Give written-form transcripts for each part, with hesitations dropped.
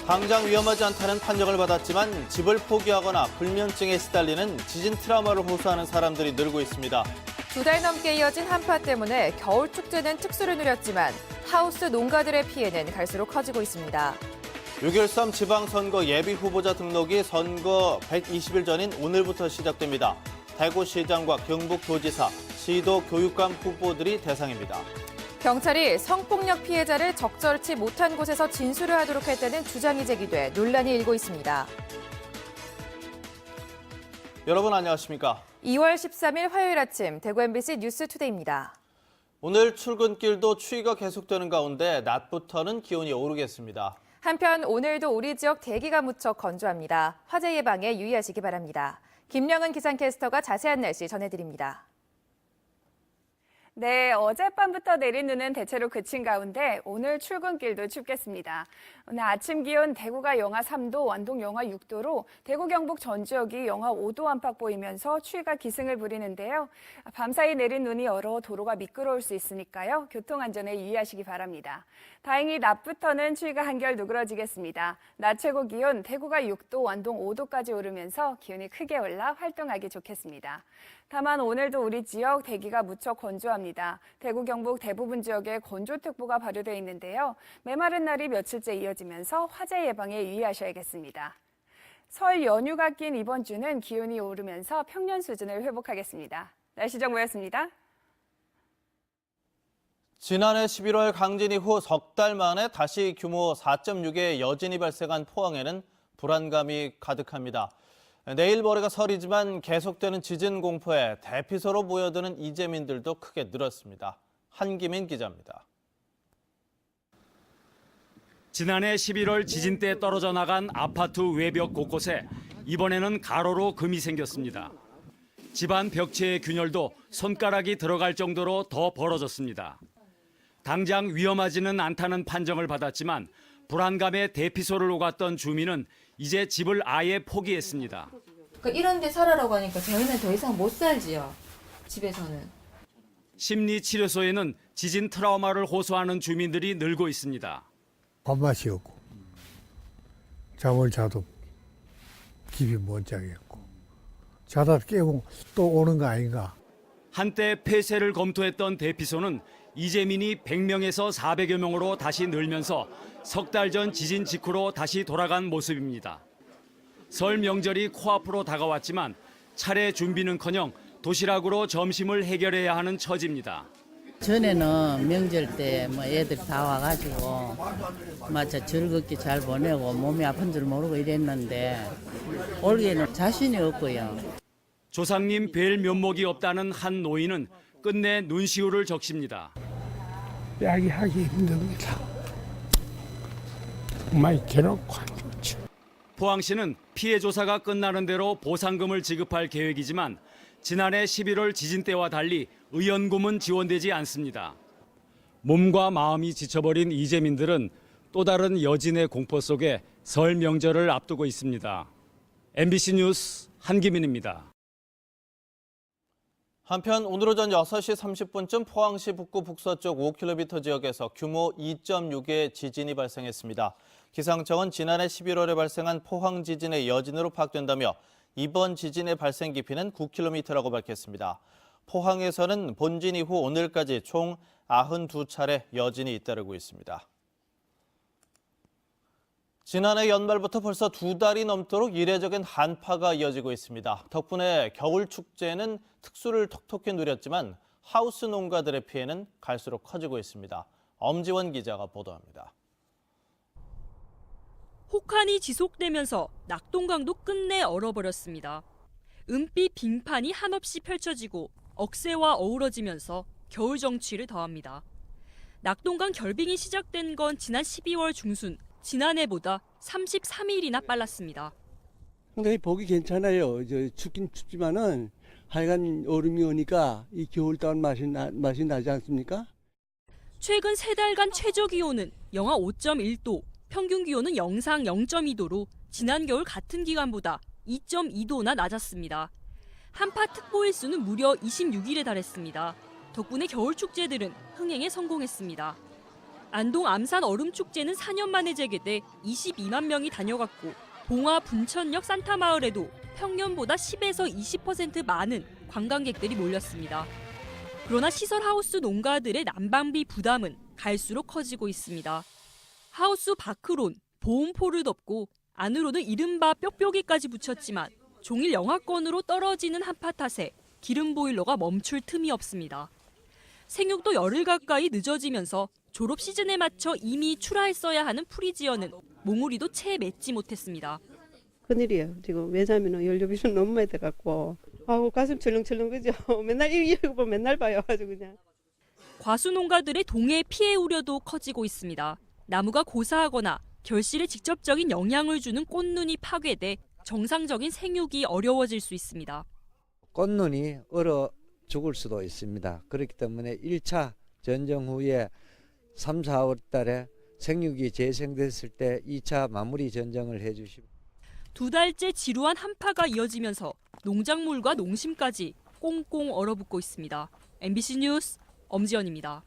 당장 위험하지 않다는 판정을 받았지만 집을 포기하거나 불면증에 시달리는 지진 트라우마를 호소하는 사람들이 늘고 있습니다. 2달 넘게 이어진 한파 때문에 겨울 축제는 특수를 누렸지만 하우스 농가들의 피해는 갈수록 커지고 있습니다. 6.13 지방선거 예비 후보자 등록이 선거 120일 전인 오늘부터 시작됩니다. 대구시장과 경북도지사, 시도 교육감 후보들이 대상입니다. 경찰이 성폭력 피해자를 적절치 못한 곳에서 진술을 하도록 했다는 주장이 제기돼 논란이 일고 있습니다. 여러분 안녕하십니까? 2월 13일 화요일 아침 대구 MBC 뉴스투데이입니다. 오늘 출근길도 추위가 계속되는 가운데 낮부터는 기온이 오르겠습니다. 한편 오늘도 우리 지역 대기가 무척 건조합니다. 화재 예방에 유의하시기 바랍니다. 김영은 기상캐스터가 자세한 날씨 전해드립니다. 네, 어젯밤부터 내린 눈은 대체로 그친 가운데 오늘 출근길도 춥겠습니다. 오늘 아침 기온 대구가 영하 3도, 완동 영하 6도로 대구 경북 전 지역이 영하 5도 안팎 보이면서 추위가 기승을 부리는데요. 밤사이 내린 눈이 얼어 도로가 미끄러울 수 있으니까요. 교통안전에 유의하시기 바랍니다. 다행히 낮부터는 추위가 한결 누그러지겠습니다. 낮 최고 기온 대구가 6도, 완동 5도까지 오르면서 기온이 크게 올라 활동하기 좋겠습니다. 다만 오늘도 우리 지역 대기가 무척 건조합니다. 대구 경북 대부분 지역에 건조특보가 발효되어 있는데요. 메마른 날이 며칠째 이어지면서 화재 예방에 유의하셔야겠습니다. 설 연휴가 낀 이번 주는 기온이 오르면서 평년 수준을 회복하겠습니다. 날씨 정보였습니다. 지난해 11월 강진 이후 석 달 만에 다시 규모 4.6의 여진이 발생한 포항에는 불안감이 가득합니다. 내일 모레가 설이지만 계속되는 지진 공포에 대피소로 모여드는 이재민들도 크게 늘었습니다. 한기민 기자입니다. 지난해 11월 지진 때 떨어져 나간 아파트 외벽 곳곳에 이번에는 가로로 금이 생겼습니다. 집안 벽체의 균열도 손가락이 들어갈 정도로 더 벌어졌습니다. 당장 위험하지는 않다는 판정을 받았지만 불안감에 대피소를 오갔던 주민은 이제 집을 아예 포기했습니다. 이런 데 살아라고 하니까 저희는 더 이상 못 살지요, 집에서는. 심리치료소에는 지진 트라우마를 호소하는 주민들이 늘고 있습니다. 밥맛이 없고 잠을 자도 깊이 못 자겠고 자다 깨고 또 오는 거 아닌가. 한때 폐쇄를 검토했던 대피소는 이재민이 100명에서 400여 명으로 다시 늘면서 석 달 전 지진 직후로 다시 돌아간 모습입니다. 설 명절이 코앞으로 다가왔지만 차례 준비는커녕 도시락으로 점심을 해결해야 하는 처지입니다. 전에는 명절 때 애들 다 와가지고 마치 즐겁게 잘 보내고 몸이 아픈 줄 모르고 이랬는데 올해는 자신이 없고요. 조상님 뵐 면목이 없다는 한 노인은 끝내 눈시울을 적십니다. 이야기하기 힘듭니다. 정말 괴롭고 안 좋죠. 포항시는 피해 조사가 끝나는 대로 보상금을 지급할 계획이지만 지난해 11월 지진 때와 달리 의연금은 지원되지 않습니다. 몸과 마음이 지쳐버린 이재민들은 또 다른 여진의 공포 속에 설 명절을 앞두고 있습니다. MBC 뉴스 한기민입니다. 한편 오늘 오전 6시 30분쯤 포항시 북구 북서쪽 5km 지역에서 규모 2.6의 지진이 발생했습니다. 기상청은 지난해 11월에 발생한 포항 지진의 여진으로 파악된다며 이번 지진의 발생 깊이는 9km라고 밝혔습니다. 포항에서는 본진 이후 오늘까지 총 92차례 여진이 잇따르고 있습니다. 지난해 연말부터 벌써 2달이 넘도록 이례적인 한파가 이어지고 있습니다. 덕분에 겨울 축제는 특수를 톡톡히 누렸지만 하우스 농가들의 피해는 갈수록 커지고 있습니다. 엄지원 기자가 보도합니다. 혹한이 지속되면서 낙동강도 끝내 얼어버렸습니다. 은빛 빙판이 한없이 펼쳐지고 억새와 어우러지면서 겨울 정취를 더합니다. 낙동강 결빙이 시작된 건 지난 12월 중순, 지난해보다 33일이나 빨랐습니다. 상당히 보기 괜찮아요. 춥긴 춥지만은 하여간 얼음이 오니까 이 겨울다운 맛이 나지 않습니까? 최근 3달간 최저 기온은 영하 5.1도, 평균 기온은 영상 0.2도로 지난 겨울 같은 기간보다 2.2도나 낮았습니다. 한파특보 일수는 무려 26일에 달했습니다. 덕분에 겨울 축제들은 흥행에 성공했습니다. 안동 암산 얼음축제는 4년 만에 재개돼 22만 명이 다녀갔고 봉화 분천역 산타마을에도 평년보다 10에서 20% 많은 관광객들이 몰렸습니다. 그러나 시설 하우스 농가들의 난방비 부담은 갈수록 커지고 있습니다. 하우스 밖으론 보온포를 덮고 안으로는 이른바 뾱뾱이까지 붙였지만 종일 영하권으로 떨어지는 한파 탓에 기름 보일러가 멈출 틈이 없습니다. 생육도 열흘 가까이 늦어지면서 졸업 시즌에 맞춰 이미 출하했어야 하는 프리지어는 몽우리도 채 맺지 못했습니다. 큰일이에요. 지금 왜냐하면 연료비는 너무 많이 돼갖고 아우 가슴 철렁철렁 그죠. 맨날 이거 맨날 봐요. 아주 그냥. 과수 농가들의 동해 피해 우려도 커지고 있습니다. 나무가 고사하거나 결실에 직접적인 영향을 주는 꽃눈이 파괴돼 정상적인 생육이 어려워질 수 있습니다. 꽃눈이 얼어 죽을 수도 있습니다. 그렇기 때문에 1차 전정 후에 3, 4월 달에 생육이 재생됐을 때 2차 마무리 전정을 해주시고 2달째 지루한 한파가 이어지면서 농작물과 농심까지 꽁꽁 얼어붙고 있습니다. MBC 뉴스 엄지연입니다.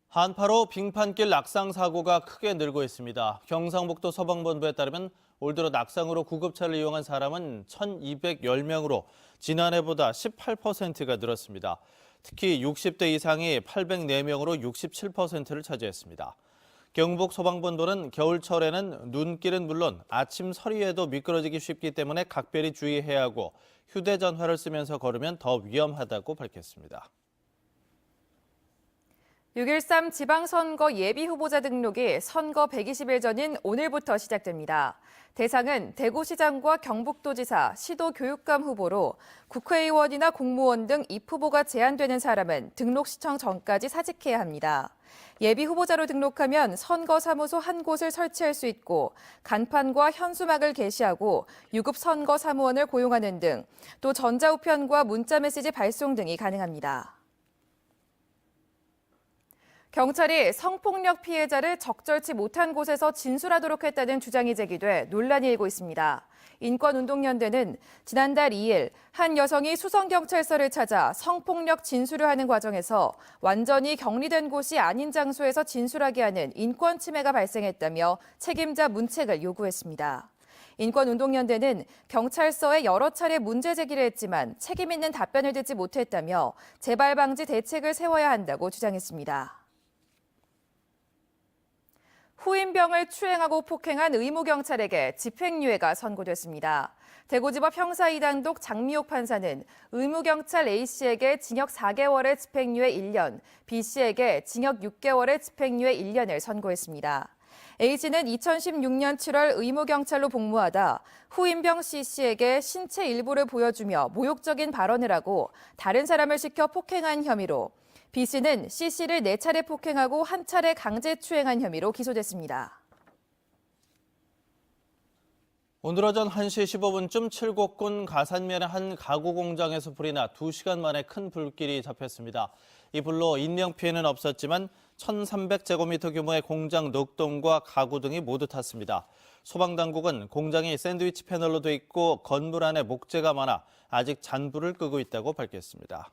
한파로 빙판길 낙상 사고가 크게 늘고 있습니다. 경상북도 서방본부에 따르면 올 들어 낙상으로 구급차를 이용한 사람은 1,210명으로 지난해보다 18%가 늘었습니다. 특히 60대 이상이 804명으로 67%를 차지했습니다. 경북 소방본부는 겨울철에는 눈길은 물론 아침 서리에도 미끄러지기 쉽기 때문에 각별히 주의해야 하고 휴대전화를 쓰면서 걸으면 더 위험하다고 밝혔습니다. 6.13 지방선거 예비후보자 등록이 선거 120일 전인 오늘부터 시작됩니다. 대상은 대구시장과 경북도지사, 시도교육감 후보로 국회의원이나 공무원 등 입후보가 제한되는 사람은 등록 신청 전까지 사직해야 합니다. 예비후보자로 등록하면 선거사무소 한 곳을 설치할 수 있고 간판과 현수막을 게시하고 유급 선거사무원을 고용하는 등 또 전자우편과 문자메시지 발송 등이 가능합니다. 경찰이 성폭력 피해자를 적절치 못한 곳에서 진술하도록 했다는 주장이 제기돼 논란이 일고 있습니다. 인권운동연대는 지난달 2일 한 여성이 수성경찰서를 찾아 성폭력 진술을 하는 과정에서 완전히 격리된 곳이 아닌 장소에서 진술하게 하는 인권 침해가 발생했다며 책임자 문책을 요구했습니다. 인권운동연대는 경찰서에 여러 차례 문제 제기를 했지만 책임 있는 답변을 듣지 못했다며 재발 방지 대책을 세워야 한다고 주장했습니다. 후임병을 추행하고 폭행한 의무경찰에게 집행유예가 선고됐습니다. 대구지법 형사 2단독 장미옥 판사는 의무경찰 A씨에게 징역 4개월의 집행유예 1년, B씨에게 징역 6개월의 집행유예 1년을 선고했습니다. A씨는 2016년 7월 의무경찰로 복무하다 후임병 C씨에게 신체 일부를 보여주며 모욕적인 발언을 하고 다른 사람을 시켜 폭행한 혐의로 B씨는 C씨를 4차례 폭행하고 1차례 강제 추행한 혐의로 기소됐습니다. 오늘 오전 1시 15분쯤 칠곡군 가산면의 한 가구 공장에서 불이 나 2시간 만에 큰 불길이 잡혔습니다. 이 불로 인명피해는 없었지만 1,300제곱미터 규모의 공장 녹동과 가구 등이 모두 탔습니다. 소방당국은 공장이 샌드위치 패널로 돼 있고 건물 안에 목재가 많아 아직 잔불을 끄고 있다고 밝혔습니다.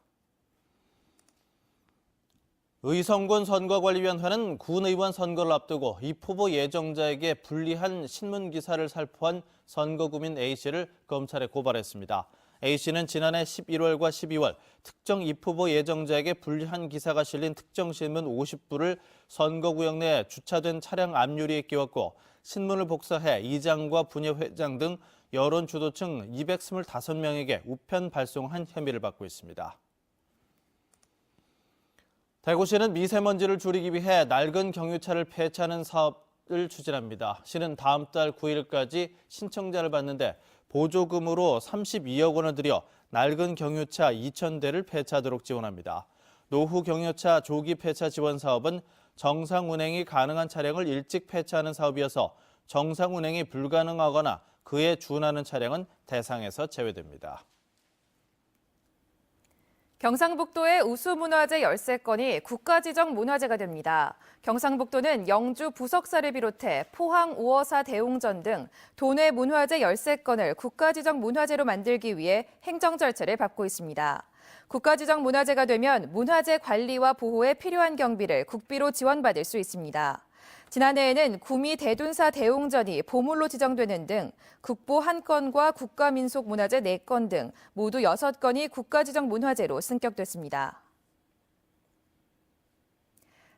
의성군 선거관리위원회는 군의원 선거를 앞두고 입후보 예정자에게 불리한 신문기사를 살포한 선거구민 A씨를 검찰에 고발했습니다. A씨는 지난해 11월과 12월 특정 입후보 예정자에게 불리한 기사가 실린 특정 신문 50부를 선거구역 내 주차된 차량 앞유리에 끼웠고 신문을 복사해 이장과 분여회장 등 여론 주도층 225명에게 우편 발송한 혐의를 받고 있습니다. 대구시는 미세먼지를 줄이기 위해 낡은 경유차를 폐차하는 사업을 추진합니다. 시는 다음 달 9일까지 신청자를 받는데 보조금으로 32억 원을 들여 낡은 경유차 2,000대를 폐차하도록 지원합니다. 노후 경유차 조기 폐차 지원 사업은 정상 운행이 가능한 차량을 일찍 폐차하는 사업이어서 정상 운행이 불가능하거나 그에 준하는 차량은 대상에서 제외됩니다. 경상북도의 우수문화재 13건이 국가지정 문화재가 됩니다. 경상북도는 영주 부석사를 비롯해 포항 우어사 대웅전 등 도내 문화재 13건을 국가지정 문화재로 만들기 위해 행정 절차를 밟고 있습니다. 국가지정 문화재가 되면 문화재 관리와 보호에 필요한 경비를 국비로 지원받을 수 있습니다. 지난해에는 구미 대둔사 대웅전이 보물로 지정되는 등 국보 1건과 국가민속문화재 4건 등 모두 6건이 국가지정 문화재로 승격됐습니다.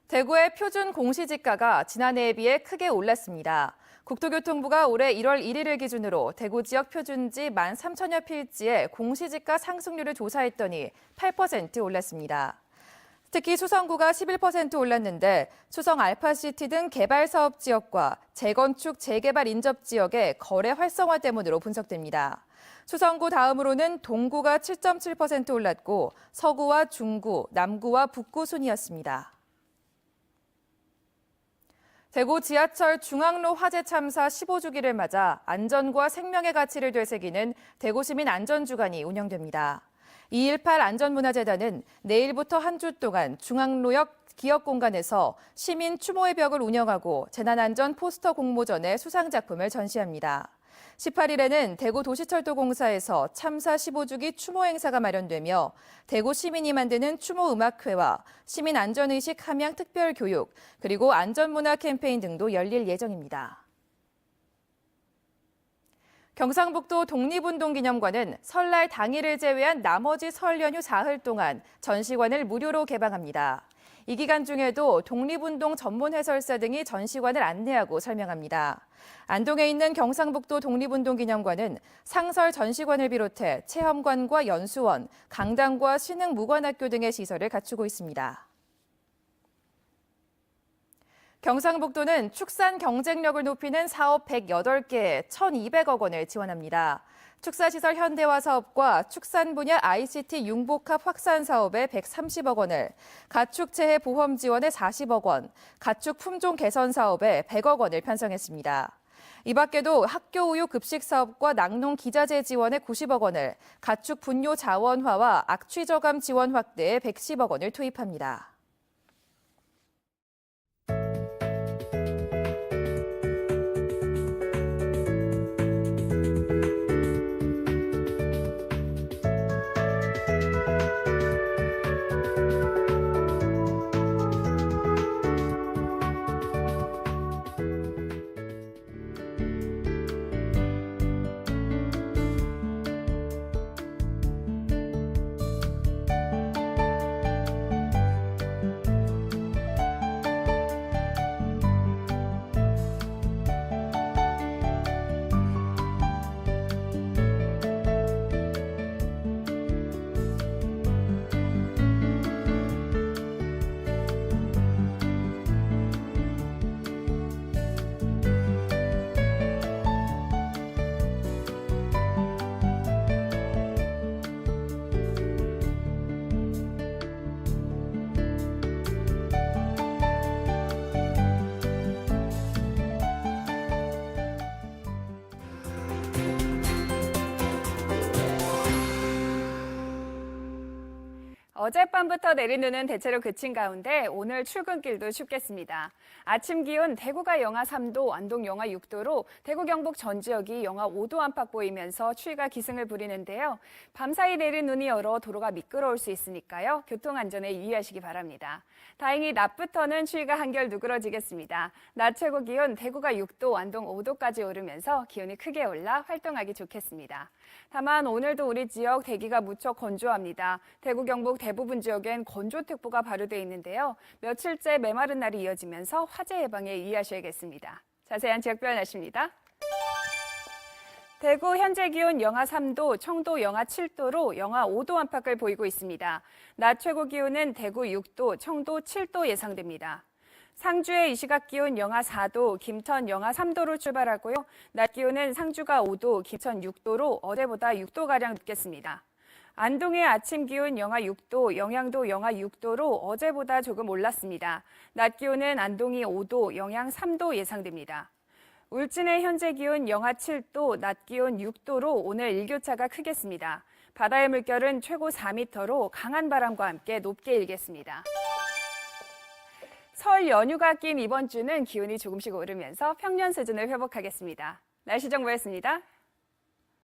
대구의 표준 공시지가가 지난해에 비해 크게 올랐습니다. 국토교통부가 올해 1월 1일을 기준으로 대구 지역 표준지 13,000여 필지의 공시지가 상승률을 조사했더니 8% 올랐습니다. 특히 수성구가 11% 올랐는데 수성 알파시티 등 개발사업 지역과 재건축, 재개발 인접 지역의 거래 활성화 때문으로 분석됩니다. 수성구 다음으로는 동구가 7.7% 올랐고 서구와 중구, 남구와 북구 순이었습니다. 대구 지하철 중앙로 화재 참사 15주기를 맞아 안전과 생명의 가치를 되새기는 대구시민 안전주간이 운영됩니다. 218 안전문화재단은 내일부터 한 주 동안 중앙로역 기업공간에서 시민 추모의 벽을 운영하고 재난안전 포스터 공모전에 수상작품을 전시합니다. 18일에는 대구 도시철도공사에서 참사 15주기 추모 행사가 마련되며 대구 시민이 만드는 추모 음악회와 시민 안전의식 함양 특별교육, 그리고 안전문화 캠페인 등도 열릴 예정입니다. 경상북도 독립운동기념관은 설날 당일을 제외한 나머지 설 연휴 사흘 동안 전시관을 무료로 개방합니다. 이 기간 중에도 독립운동 전문 해설사 등이 전시관을 안내하고 설명합니다. 안동에 있는 경상북도 독립운동기념관은 상설 전시관을 비롯해 체험관과 연수원, 강당과 신흥무관학교 등의 시설을 갖추고 있습니다. 경상북도는 축산 경쟁력을 높이는 사업 108개에 1,200억 원을 지원합니다. 축사시설 현대화 사업과 축산 분야 ICT 융복합 확산 사업에 130억 원을, 가축체해 보험 지원에 40억 원, 가축 품종 개선 사업에 100억 원을 편성했습니다. 이 밖에도 학교 우유 급식 사업과 낙농 기자재 지원에 90억 원을, 가축 분뇨 자원화와 악취 저감 지원 확대에 110억 원을 투입합니다. 어젯밤부터 내린 눈은 대체로 그친 가운데 오늘 출근길도 춥겠습니다. 아침 기온 대구가 영하 3도, 안동 영하 6도로 대구 경북 전 지역이 영하 5도 안팎 보이면서 추위가 기승을 부리는데요. 밤사이 내린 눈이 얼어 도로가 미끄러울 수 있으니까요. 교통안전에 유의하시기 바랍니다. 다행히 낮부터는 추위가 한결 누그러지겠습니다. 낮 최고 기온 대구가 6도, 안동 5도까지 오르면서 기온이 크게 올라 활동하기 좋겠습니다. 다만 오늘도 우리 지역 대기가 무척 건조합니다. 대구 경북 대부분 지역엔 건조특보가 발효돼 있는데요. 며칠째 메마른 날이 이어지면서 화재 예방에 유의하셔야겠습니다. 자세한 지역별 날씨입니다. 대구 현재 기온 영하 3도, 청도 영하 7도로 영하 5도 안팎을 보이고 있습니다. 낮 최고 기온은 대구 6도, 청도 7도 예상됩니다. 상주의 이 시각 기온 영하 4도, 김천 영하 3도로 출발하고요. 낮 기온은 상주가 5도, 김천 6도로 어제보다 6도가량 높겠습니다. 안동의 아침 기온 영하 6도, 영양도 영하 6도로 어제보다 조금 올랐습니다. 낮 기온은 안동이 5도, 영양 3도 예상됩니다. 울진의 현재 기온 영하 7도, 낮 기온 6도로 오늘 일교차가 크겠습니다. 바다의 물결은 최고 4m로 강한 바람과 함께 높게 일겠습니다. 설 연휴가 낀 이번 주는 기온이 조금씩 오르면서 평년 수준을 회복하겠습니다. 날씨 정보였습니다.